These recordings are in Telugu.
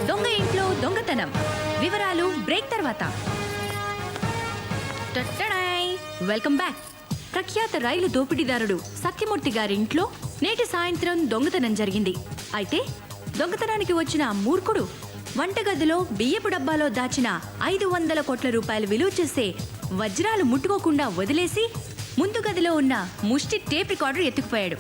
దొంగ ఇంట్లో దొంగతనం వివరాలు బ్రేక్ తర్వాత. Welcome back. ప్రఖ్యాత రైలు దోపిడీదారుడు సత్యమూర్తి గారి ఇంట్లో నేటి సాయంత్రం దొంగతనం జరిగింది. అయితే దొంగతనానికి వచ్చిన మూర్ఖుడు వంటగదిలో బియ్యపు డబ్బాలో దాచిన 500 కోట్ల రూపాయలు విలువ చేసే వజ్రాలు ముట్టుకోకుండా వదిలేసి ముందు గదిలో ఉన్న ముష్టి టేప్ రికార్డర్ ఎత్తుకుపోయాడు.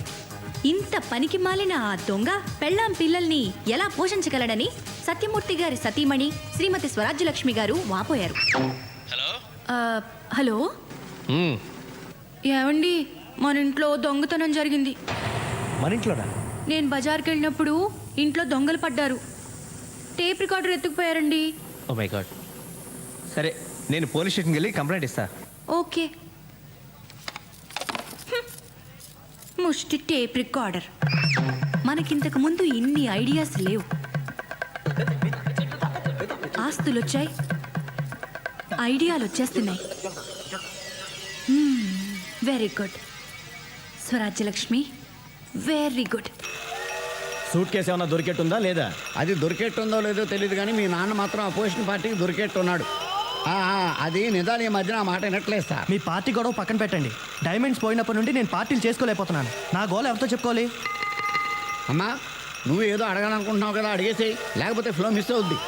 ఇంత పనికి మాలిన ఆ దొంగ పెళ్ళాం పిల్లల్ని ఎలా పోషించగలడని సత్యమూర్తి గారి సతీమణి శ్రీమతి స్వరాజ్యలక్ష్మి గారు వాపోయారు. హలో ఏమండి, మన ఇంట్లో దొంగతనం జరిగింది. మన ఇంట్లోనా? నేను బజార్కి వెళ్ళినప్పుడు ఇంట్లో దొంగలు పడ్డారు. టేప్ రికార్డర్ ఎత్తుకుపోయారండి. Oh my god. సరే, నేను పోలీస్ స్టేషన్కి వెళ్ళి కంప్లైంట్ ఇస్తా. ఓకే. ముష్టి టేప్ రికార్డర్. మనకింతకు ముందు ఇన్ని ఐడియాస్ లేవు. ఆస్తులు వచ్చాయి, ఐడియాలు వచ్చేస్తున్నాయి. Very good Swarajyalakshmi, very good. Suit case ఏమన్నా దొరికెట్టుందా లేదా? అది దొరికెట్టుందో లేదో తెలియదు కానీ మీ నాన్న మాత్రం అపోజిషన్ పార్టీకి దొరికెట్టున్నాడు. అది నిజాలు ఈ మధ్యన ఆ మాట వినట్లేదు సార్. మీ పార్టీ గొడవ పక్కన పెట్టండి. డైమండ్స్ పోయినప్పటి నుండి నేను పార్టీలు చేసుకోలేకపోతున్నాను. నా గోల్ ఎవరితో చెప్పుకోవాలి? అమ్మా, నువ్వు ఏదో అడగాలనుకుంటున్నావు కదా, అడిగేసేయి, లేకపోతే ఫ్లో మిస్ అవుద్ది.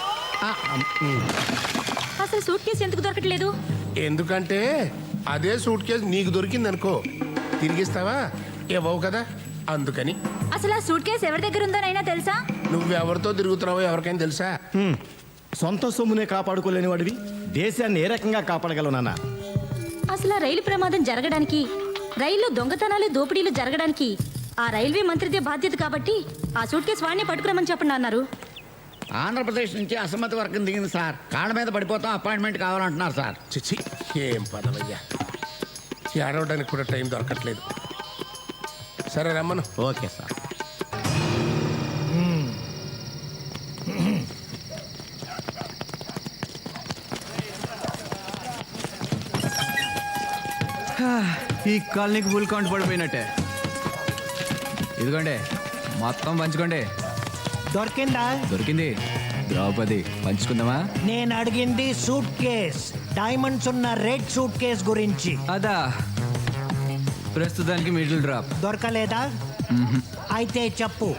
అసలు సూట్ కేసు ఎందుకు దొరకట్లేదు? ఎందుకంటే అదే సూట్ కేసు నీకు దొరికింది అనుకో, తిరిగిస్తావా? ఇవ్వవు కదా, అందుకని. అసలు ఆ సూట్ కేసు ఎవరి దగ్గర ఉందోనైనా తెలుసా? నువ్వెవరితో తిరుగుతున్నావో ఎవరికైనా తెలుసా? సొంత సొమ్మునే కాపాడుకోలేని వాడివి దేశాన్ని ఏ రకంగా కాపాడగలవు నాన్న? అసలు ఆ రైలు ప్రమాదం జరగడానికి, రైల్లో దొంగతనాలు దోపిడీలు జరగడానికి ఆ రైల్వే మంత్రిదే బాధ్యత కాబట్టి ఆ సూట్ కేసు వాడిని పట్టుకురమని చెప్పండి అన్నారు. ఆంధ్రప్రదేశ్ నుంచి అసమ్మతి వర్గం దిగింది సార్. కాళ్ళ మీద పడిపోతాం, అపాయింట్మెంట్ కావాలంటున్నారు సార్. చిచ్చి, ఏం పదవయ్యా, ఏడవడానికి కూడా టైం దొరకట్లేదు. సరే రమ్మను. Okay sir. ఈ కాలనీకి ఫుల్ కౌంట్ పడిపోయినట్టే. ఇదిగోండి, మొత్తం పంచుకోండి. దొరికిందా? దొరికింది. ద్రౌపది, పంచుకుందామా? నేను అడిగింది సూట్ కేస్, డైమండ్స్ ఉన్న రెడ్ సూట్ కేస్ గురించి. అదా, ప్రస్తుతానికి మిడిల్ డ్రాప్. దొరకలేదా? అయితే చెప్పు.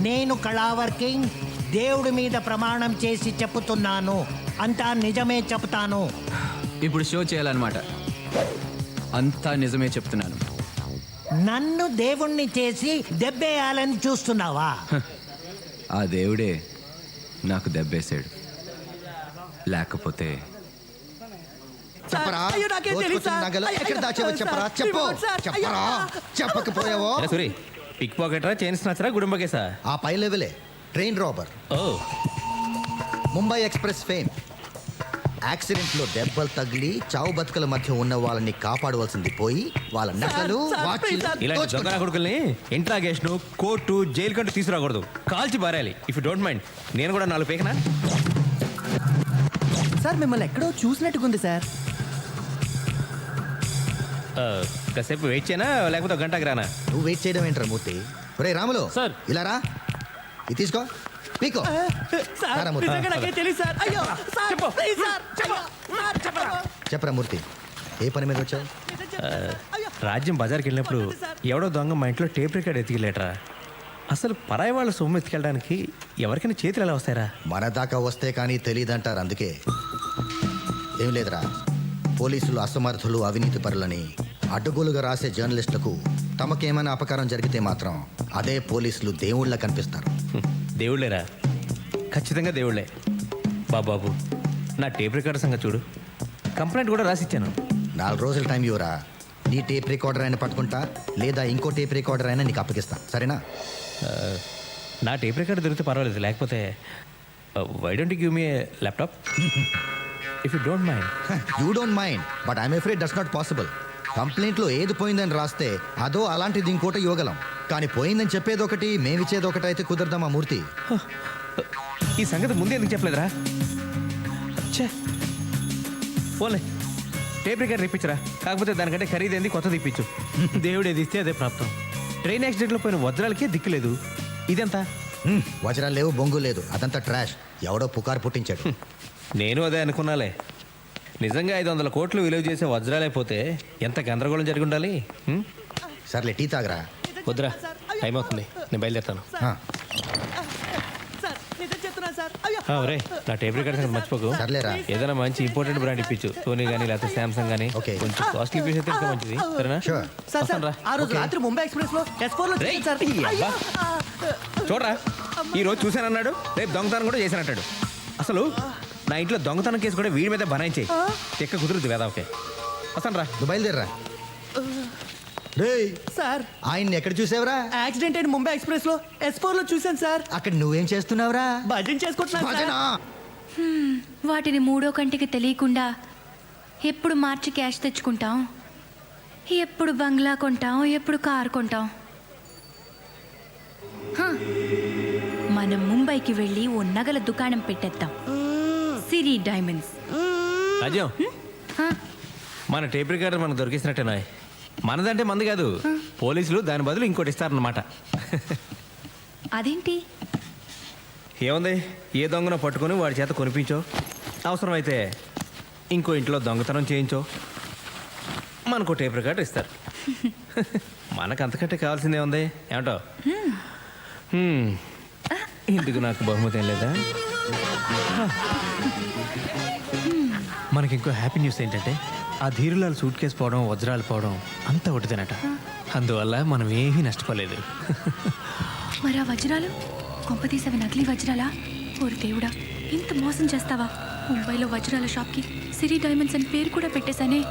నేను కళావర్ కింగ్ దేవుడి మీద ప్రమాణం చేసి చెప్పుతున్నాను, అంతా నిజమే చెప్తాను. ఇప్పుడు షో చేయాలన్నమాట. అంతా నిజమే చెప్తున్నాను. నన్ను దేవుణ్ణి చేసి దెబ్బేయాలని చూస్తున్నావా? ఆ దేవుడే నాకు దెబ్బేశాడు. లేకపోతే చెప్పరా, ఎక్కడ దాచావో చెప్పరా, చెప్పు, చెప్పరా, చెప్పకపోయావో. సూరి, పిక్ పాకెటరా, చైన్ స్నాచరా, గుడుంబ కేసా? ఆ పై లెవెలే ట్రైన్ రాబర్. ఓ, ముంబై ఎక్స్ప్రెస్ ఫేమ్. యాక్సిడెంట్లో దెబ్బలు తగిలి చావు బతుకల మధ్య ఉన్న వాళ్ళని కాపాడవలసింది పోయి వాళ్ళ నగలు ఇలాంటి దొంగ కొడుకుల్ని ఇంట్రాగేషన్, కోర్టు, జైలు కంటూ తీసుకురాకూడదు, కాల్చి బారాలి. ఇఫ్ యూ డోంట్ మైండ్, నేను కూడా 4 పేకనా? సార్, మిమ్మల్ని ఎక్కడో చూసినట్టుకుంది సార్. కాసేపు వెయిట్ చేయనా, లేకపోతే 1 గంటకి రానా? నువ్వు వెయిట్ చేయడం ఏంట్రా మూర్తి? ఒరే రాములు, సార్. ఇలా రా, ఇది తీసుకో, పీకో. చెప్పరా మూర్తి, ఏ పని మీద వచ్చావు? రాజ్యం బజార్కి వెళ్ళినప్పుడు ఎవడో దొంగ మా ఇంట్లో టేప్ రికార్డ్ ఎత్తికెళ్ళేట్రా. అసలు పరాయి వాళ్ళ సొమ్ము ఎత్తికెళ్ళడానికి ఎవరికైనా చేతులు ఎలా వస్తాయరా? మన దాకా వస్తే కానీ తెలియదంటారు. అందుకే ఏం లేదురా, పోలీసులు అసమర్థులు, అవినీతి పరులని అడ్డగోలుగా రాసే జర్నలిస్టులకు తమకేమైనా అపకారం జరిగితే మాత్రం అదే పోలీసులు దేవుళ్ళ కనిపిస్తారు. దేవుళ్ళేరా, ఖచ్చితంగా దేవుళ్ళే. బాబు, నా టేప్ రికార్డర్ సంగతి చూడు. కంప్లైంట్ కూడా రాసిచ్చాను. 4 రోజుల టైం ఇవ్వరా, నీ టేప్ రికార్డర్ అయినా పట్టుకుంటా, లేదా ఇంకో టేప్ రికార్డర్ అయినా నీకు అప్పగిస్తా, సరేనా? నా టేప్ రికార్డర్ దొరికితే పర్వాలేదు, లేకపోతే why don't give me laptop? If you don't mind. You don't mind but I'm afraid that's not possible. కంప్లైంట్లో ఏది పోయిందని రాస్తే అదో అలాంటిది ఇంకోటి ఇవ్వగలం, కానీ పోయిందని చెప్పేది ఒకటి మేమిచ్చేది ఒకటి అయితే కుదరదామా మూర్తి? ఈ సంగతి ముందే ఎందుకు చెప్పలేదురా? ఛే, పోలే టేప్ రికార్డ్ ఇప్పించరా, కాకపోతే దానికంటే ఖరీదైంది కొత్తది ఇప్పించు. దేవుడు ఏది ఇస్తే అదే ప్రాప్తం. ట్రైన్ యాక్సిడెంట్లో పోయిన వజ్రాలకే దిక్కులేదు, ఇదంతా. వజ్రాలు లేవు, బొంగు లేదు, అదంతా ట్రాష్. ఎవడో పుకారు పుట్టించాడు. నేను అదే అనుకున్నాలే. నిజంగా 500 కోట్లు విలువ చేసే వజ్రాలైపోతే ఎంత గందరగోళం జరిగి ఉండాలి. సర్లే టీ తాగరా. వద్దురా, టైం అవుతుంది, నేను బయలుదేరుతాను. ఒరే, నా టేప్ రికార్డ్ సంగతి మర్చిపోకు. సర్లేరా. ఏదైనా మంచి ఇంపార్టెంట్ బ్రాండ్ ఇప్పించు, సోనీ కానీ లేకపోతే శాంసంగ్ కానీ. ఓకే. కొంచెం కాస్ట్లీ పీస్ అయితే ఇంకా మంచిది, సరేనా? Sure. వస్తాను రా. ఆ రోజు రాత్రి ముంబై ఎక్స్ప్రెస్ లో S4 లో రేయ్, సార్. ఈ అబ్బా. చూడరా, ఈ రోజు చూశానన్నాడు, రేపు దొంగతనం కూడా చేశానంటాడు. అసలు నా ఇంట్లో దొంగతనం కేసు కూడా వీడి మీద బనాయించేయి. ఎక్క కుదురుద్ది వేదా. ఓకే, వస్తాను రా. నువ్వు బయలుదేరరా. రేయ్, సార్ ఆయన్ని ఎక్కడ చూసావురా? యాక్సిడెంట్ అయిన ముంబై ఎక్స్ప్రెస్ లో S4 లో చూశాను సార్. అక్కడ నువ్వేం చేస్తున్నావురా? భజన చేసుకుంటున్నాను సార్. భజనా? వాటిని మూడో కంటికి తెలియకుండా ఎప్పుడు మార్చి క్యాష్ తెచ్చుకుంటాం, ఎప్పుడు బంగ్లా కొంటాం, ఎప్పుడు కారు కొంటాం. హ, మనం ముంబైకి వెళ్ళి ఓ నగల దుకాణం పెట్టేద్దాం, సిరి డైమండ్స్. రాజ్యం, హ, మన టేప్ రికార్డర్ మనకు దొరికిసినట్టేనా? మనదంటే మంది కాదు, పోలీసులు దాని బదులు ఇంకోటి ఇస్తారన్నమాట. అదేంటి? ఏముంది, ఏ దొంగను పట్టుకొని వాడి చేత కొనిపించో, అవసరమైతే ఇంకో ఇంట్లో దొంగతనం చేయించో, మనకు టేప్ రికార్డర్ ఇస్తారు. మనకు అంతకంటే కావాల్సిందే ఉంది, ఏమంటో? ఇందుకు నాకు బహుమతి ఏం లేదా? మనకి ఇంకో హ్యాపీ న్యూస్ ఏంటంటే, ఆ ధీరులాల్ సూట్ కేసు పోవడం, వజ్రాలు పోవడం అంతా ఒకటిదేనట. అందువల్ల మనం ఏమీ నష్టపోలేదు. మరి ఆ వజ్రాలు కొంపతీసవి నకిలీ వజ్రాలా? ఓరి దేవుడా, ఇంత మోసం చేస్తావా? ముంబైలో వజ్రాల షాప్కి సిరి డైమండ్స్ అని పేరు కూడా పెట్టేశానే.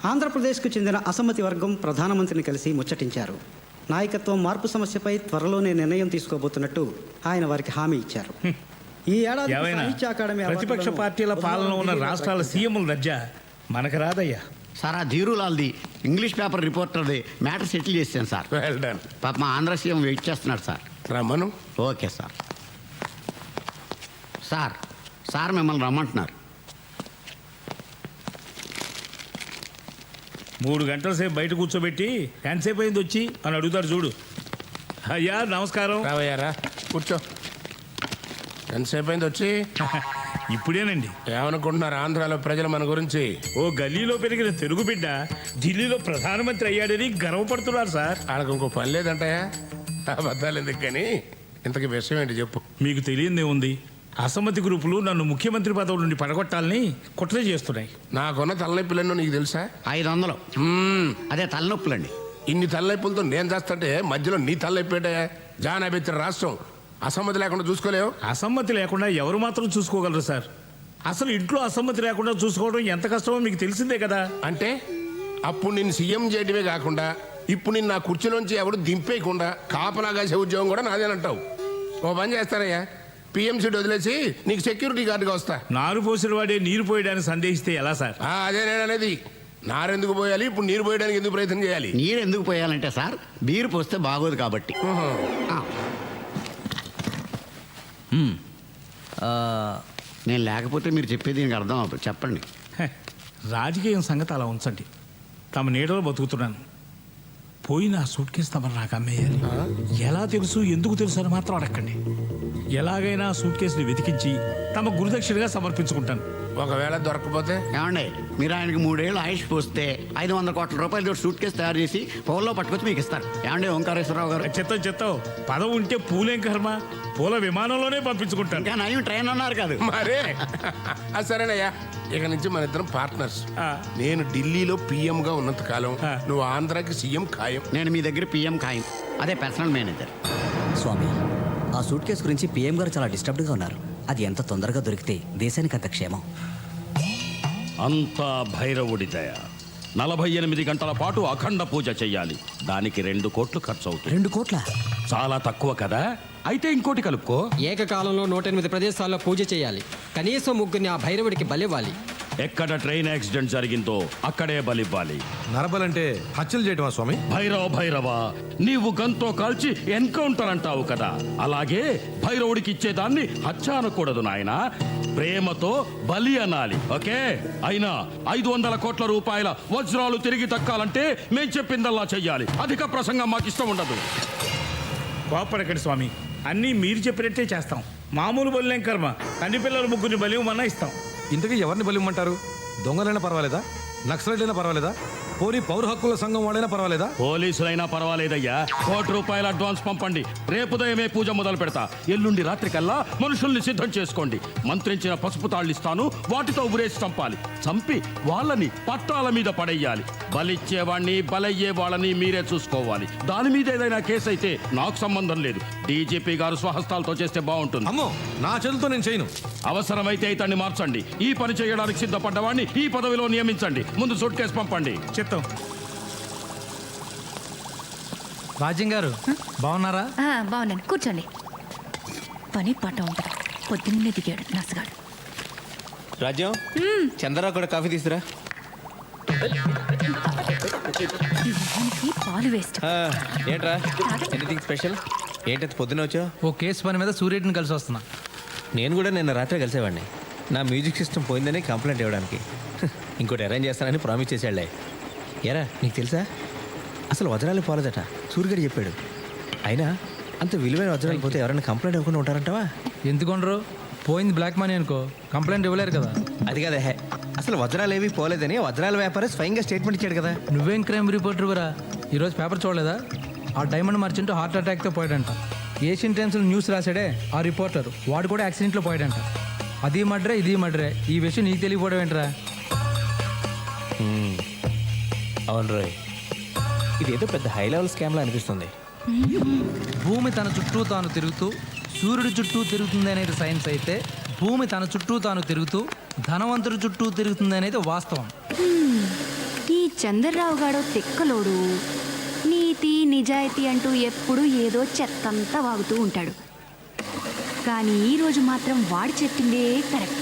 ఆంధ్రప్రదేశ్కు చెందిన అసమ్మతి వర్గం ప్రధానమంత్రిని కలిసి ముచ్చటించారు. నాయకత్వం మార్పు సమస్యపై త్వరలోనే నిర్ణయం తీసుకోబోతున్నట్టు ఆయన వారికి హామీ ఇచ్చారు. ఈ ఏడాది సాహిత్య అకాడమీ ప్రతిపక్ష పార్టీల పాలన ఉన్న రాష్ట్రాల సీఎంల దర్జా మనకు రాదయ్యా. సార్ ఆ ధీరులాల్ది ఇంగ్లీష్ పేపర్ రిపోర్టర్ది మ్యాటర్ సెటిల్ చేశాను సార్. Well done. పాప మా ఆంధ్ర సీఎం వెయిట్ చేస్తున్నాడు సార్. రమ్మను. Okay sir. సార్ సార్ మిమ్మల్ని రమ్మంటున్నారు. 3 గంటల సేపు బయట కూర్చోబెట్టి ఎంతసేపు అయింది వచ్చి అని అడుగుతారు చూడు. అయ్యా నమస్కారం. రావయ్యారా, కూర్చో. ఎంతసేపు అయింది వచ్చి? ఇప్పుడేనండి. ఏమనుకుంటున్నారు ఆంధ్రాలో ప్రజలు మన గురించి? ఓ గల్లీలో పెరిగిన తెలుగు బిడ్డ ఢిల్లీలో ప్రధానమంత్రి అయ్యాడని గర్వపడుతున్నారు సార్. వాళ్ళకి ఇంకో పని లేదంటాయా? అబద్ధాలు ఎందుకు కానీ ఇంతకీ విషయం ఏంటి చెప్పు. మీకు తెలియందే ఉంది, అసమ్మతి గ్రూపులు నన్ను ముఖ్యమంత్రి పదవి నుండి పడగొట్టాలని కుట్ర చేస్తున్నాయి. నాకున్న తలనొప్పులెన్నో నీకు తెలుసా? 500. అదే తలనొప్పులండి. ఇన్ని తలనొప్పులతో నేను చేస్తుంటే మధ్యలో నీ తలనొప్పేటయా? జానాబెత్తిన రాష్ట్రం అసమ్మతి లేకుండా చూసుకోలేవు. అసమ్మతి లేకుండా ఎవరు మాత్రం చూసుకోగలరు సార్? అసలు ఇంట్లో అసమ్మతి లేకుండా చూసుకోవడం ఎంత కష్టమో మీకు తెలిసిందే కదా. అంటే అప్పుడు నిన్ను సీఎం చేయడమే కాకుండా ఇప్పుడు నిన్ను నా కుర్చీలోంచి ఎవడు దింపేయకుండా కాపలా కాసే ఉద్యోగం కూడా నాదేనంటావు. ఓ పని చేస్తానయ్యా, పిఎంసీ వదిలేసి నీకు సెక్యూరిటీ గార్డుగా వస్తా. నారు పోసిన వాడే నీరు పోయడానికి సందేహిస్తే ఎలా సార్? అదే నేను అనేది. నారెందుకు పోయాలి, ఇప్పుడు నీరు పోయడానికి ఎందుకు ప్రయత్నం చేయాలి? నీరు ఎందుకు పోయాలంటే సార్ బీరు పోస్తే బాగోదు కాబట్టి. నేను లేకపోతే మీరు చెప్పేది దీనికి అర్థం అవుతుంది. చెప్పండి. రాజకీయం సంగతి అలా ఉంచండి. తమ నీడలో బతుకుతున్నాను. పోయిన ఆ సూట్ కేసు తమరు నాకు అమ్మేయాలి. ఎలా తెలుసు, ఎందుకు తెలుసు అని మాత్రం అడగండి. ఎలాగైనా సూట్ కేసుని వెతికించి తమ గురుదక్షిణగా సమర్పించుకుంటాను. ఒకవేళ దొరకకపోతే? ఏమండి, మీరు ఆయనకి 3 ఏళ్ళు ఆయుష్ పోస్తే 500 కోట్ల రూపాయలతో సూట్ కేసు తయారు చేసి పౌల్లో పట్టుకొచ్చి మీకు ఇస్తారు. ఏమండి ఓంకారేశ్వరరావు గారు? చెత్తం పదవి ఉంటే పూలేం కర్మ, పూల విమానంలోనే పంపించుకుంటాను. ఇంకా నయం ట్రైన్ అన్నారు కాదు మరే. సరేనయ్యా, ఇక నుంచి మన ఇద్దరం పార్ట్నర్స్. నేను ఢిల్లీలో పిఎంగా ఉన్నంత కాలం నువ్వు ఆంధ్రాకి సీఎం ఖాయం. నేను మీ దగ్గర పిఎం ఖాయం, అదే పర్సనల్ మేనేజర్. స్వామి, ఆ సూట్ కేసు గురించి పిఎం గారు చాలా డిస్టర్బ్డ్గా ఉన్నారు. అది ఎంత తొందరగా దొరికితే దేశానికి అంత క్షేమం. అంతా భైరవుడి దయ. 48 గంటల పాటు అఖండ పూజ చెయ్యాలి. దానికి 2 కోట్లు ఖర్చు అవుతుంది. 2 కోట్ల? చాలా తక్కువ కదా, అయితే ఇంకోటి కలుపుకో. ఏకకాలంలో 108 ప్రదేశాల్లో పూజ చేయాలి. కనీసం 3 ఆ భైరవుడికి బలివ్వాలి. ఎక్కడ ట్రైన్ యాక్సిడెంట్ జరిగిందో అక్కడే బలివ్వాలి. నరబలంటే హత్యలు చేయటమా స్వామి? భైరవ నీవు గంతో కాల్చి ఎన్కౌంటర్ అంటావు కదా, అలాగే భైరవుడికి ఇచ్చేదాన్ని హత్య అనకూడదు నాయనా, ప్రేమతో బలి అనాలి. ఓకే? అయినా 500 కోట్ల రూపాయల వజ్రాలు తిరిగి దక్కాలంటే మేం చెప్పిందల్లా చెయ్యాలి. అధిక ప్రసంగం మాకు ఇష్టం ఉండదు. కోపడకండి స్వామి, అన్నీ మీరు చెప్పినట్టే చేస్తాం. మామూలు బలిలేం కర్మ, కన్ని పిల్లల 3 బలి ఇవ్వమన్నా ఇస్తాం. ఇంతకీ ఎవరిని బలిమ్మంటారు? దొంగలైనా పర్వాలేదా? నక్సలైట్లైనా పర్వాలేదా? పోనీ పౌర హక్కుల సంఘం వాళ్ళైనా పర్వాలేదా? పోలీసులైనా పర్వాలేదయ్యా. 1 కోటి రూపాయల అడ్వాన్స్ పంపండి. రేపు ఉదయమే పూజ మొదలు పెడతా. ఎల్లుండి రాత్రికల్లా మనుషుల్ని సిద్ధం చేసుకోండి. మంత్రించిన పసుపు తాళ్ళిస్తాను, వాటితో ఉరేసి చంపాలి. చంపి వాళ్ళని పట్టాల మీద పడేయాలి. బలిచ్చేవాణ్ణి బలయ్యే వాళ్ళని మీరే చూసుకోవాలి. దాని మీద ఏదైనా కేసు అయితే నాకు సంబంధం లేదు. డీజీపీ గారు స్వహస్తాలతో చేస్తే బాగుంటుంది. అమ్మో, నా చేతులతో నేను చేయను. అవసరమైతే ఇతన్ని మార్చండి. ఈ పని చేయడానికి సిద్ధపడ్డవాడిని ఈ పదవిలో నియమించండి. ముందు సూట్ కేసు పంపండి. చెప్తాం. రాజ్యం గారు బాగున్నారా? బాగున్నాను, కూర్చోండి. పని పాట ఉంటుంది. పొద్దున్నే దిగాడు నసగాడు. రాజ్యం, చంద్రరావు కూడా కాఫీ తీసుకురా. పాలు వేస్ట్. ఏంట్రా ఎనీథింగ్ స్పెషల్? ఏంటంత పొద్దున వచ్చావు? ఓ కేసు పని మీద సూర్యుడిని కలిసి వస్తున్నా. నేను కూడా నిన్న రాత్రి కలిసేవాడిని. నా మ్యూజిక్ సిస్టమ్ పోయిందని కంప్లైంట్ ఇవ్వడానికి. ఇంకోటి అరేంజ్ చేస్తానని ప్రామిస్ చేశాడులే. ఎరా నీకు తెలుసా, అసలు వజ్రాలు పోలేదట, సూర్యుడు చెప్పాడు. అయినా అంత విలువైన వజ్రాలు పోతే ఎవరైనా కంప్లైంట్ ఇవ్వకుండా ఉంటారంటావా? ఎందుకుండరు? పోయింది బ్లాక్ మనీ అనుకో, కంప్లైంట్ ఇవ్వలేరు కదా. అది కదా, అసలు వజ్రాలు ఏవి పోలేదని వజ్రాల వ్యాపారి స్వయంగా స్టేట్మెంట్ ఇచ్చాడు కదా. నువ్వేం క్రైమ్ రిపోర్టర్ కూడా ఈరోజు పేపర్ చూడలేదా? ఆ డైమండ్ మర్చెంట్ హార్ట్ అటాక్తో పోయాడంట. ఏషియన్ టైమ్స్లో న్యూస్ రాశాడే ఆ రిపోర్టర్, వాడు కూడా యాక్సిడెంట్లో పోయాడంట. అది మడ్రే ఇది మడ్రే, ఈ విషయం నీకు తెలియపోవడం ఏంట్రా? అవును రోయ్, ఇదేదో పెద్ద హై లెవెల్ స్కామ్లా అనిపిస్తుంది. భూమి తన చుట్టూ తాను తిరుగుతూ సూర్యుడి చుట్టూ తిరుగుతుంది అనేది సైన్స్ అయితే, భూమి తన చుట్టూ తాను తిరుగుతూ ధనవంతుడి చుట్టూ తిరుగుతుంది అనేది వాస్తవం. ఈ చంద్రరావు గాడో తిక్కలోడు. నీతి నిజాయితీ అంటూ ఎప్పుడు ఏదో చెత్తంతా వాగుతూ ఉంటాడు. కానీ ఈరోజు మాత్రం వాడు చెప్పిందే కరెక్ట్.